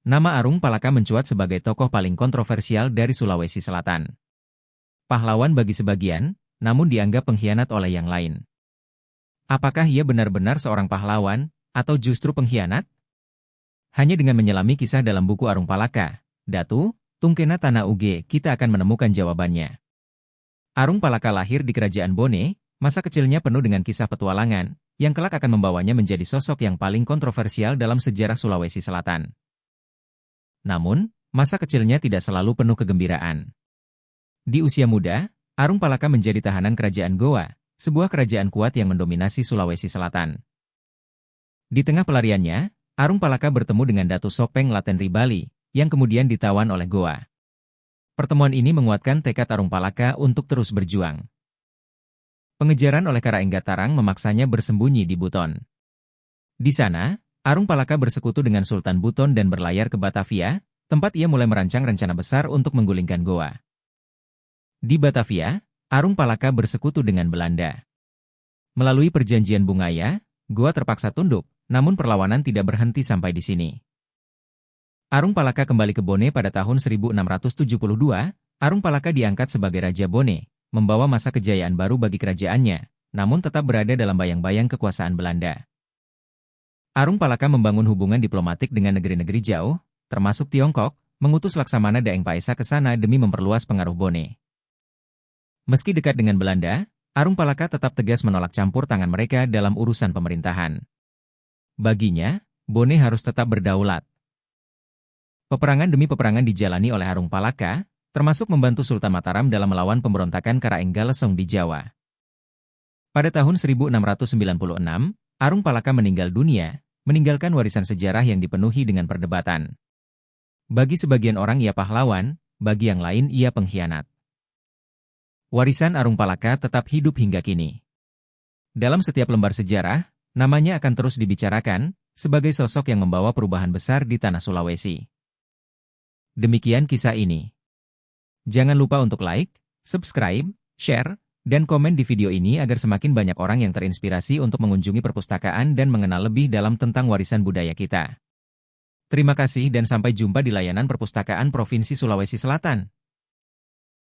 nama Arung Palaka mencuat sebagai tokoh paling kontroversial dari Sulawesi Selatan. Pahlawan bagi sebagian, namun dianggap pengkhianat oleh yang lain. Apakah ia benar-benar seorang pahlawan, atau justru pengkhianat? Hanya dengan menyelami kisah dalam buku Arung Palaka, Datu, Tungkena Tanah Uge, kita akan menemukan jawabannya. Arung Palaka lahir di Kerajaan Bone, masa kecilnya penuh dengan kisah petualangan, yang kelak akan membawanya menjadi sosok yang paling kontroversial dalam sejarah Sulawesi Selatan. Namun, masa kecilnya tidak selalu penuh kegembiraan. Di usia muda, Arung Palaka menjadi tahanan Kerajaan Goa, sebuah kerajaan kuat yang mendominasi Sulawesi Selatan. Di tengah pelariannya, Arung Palaka bertemu dengan Datu Sopeng Laten Ribali, yang kemudian ditawan oleh Goa. Pertemuan ini menguatkan tekad Arung Palaka untuk terus berjuang. Pengejaran oleh Karaenggatarang memaksanya bersembunyi di Buton. Di sana, Arung Palaka bersekutu dengan Sultan Buton dan berlayar ke Batavia, tempat ia mulai merancang rencana besar untuk menggulingkan Goa. Di Batavia, Arung Palaka bersekutu dengan Belanda. Melalui perjanjian Bungaya, Goa terpaksa tunduk, namun perlawanan tidak berhenti sampai di sini. Arung Palaka kembali ke Bone pada tahun 1672, Arung Palaka diangkat sebagai Raja Bone, membawa masa kejayaan baru bagi kerajaannya, namun tetap berada dalam bayang-bayang kekuasaan Belanda. Arung Palaka membangun hubungan diplomatik dengan negeri-negeri jauh, termasuk Tiongkok, mengutus Laksamana Daeng Paesa ke sana demi memperluas pengaruh Bone. Meski dekat dengan Belanda, Arung Palaka tetap tegas menolak campur tangan mereka dalam urusan pemerintahan. Baginya, Bone harus tetap berdaulat. Peperangan demi peperangan dijalani oleh Arung Palaka, termasuk membantu Sultan Mataram dalam melawan pemberontakan Karaenggalesong di Jawa. Pada tahun 1696, Arung Palaka meninggal dunia, meninggalkan warisan sejarah yang dipenuhi dengan perdebatan. Bagi sebagian orang ia pahlawan, bagi yang lain ia pengkhianat. Warisan Arung Palaka tetap hidup hingga kini. Dalam setiap lembar sejarah, namanya akan terus dibicarakan, sebagai sosok yang membawa perubahan besar di tanah Sulawesi. Demikian kisah ini. Jangan lupa untuk like, subscribe, share, dan komen di video ini agar semakin banyak orang yang terinspirasi untuk mengunjungi perpustakaan dan mengenal lebih dalam tentang warisan budaya kita. Terima kasih dan sampai jumpa di layanan Perpustakaan Provinsi Sulawesi Selatan.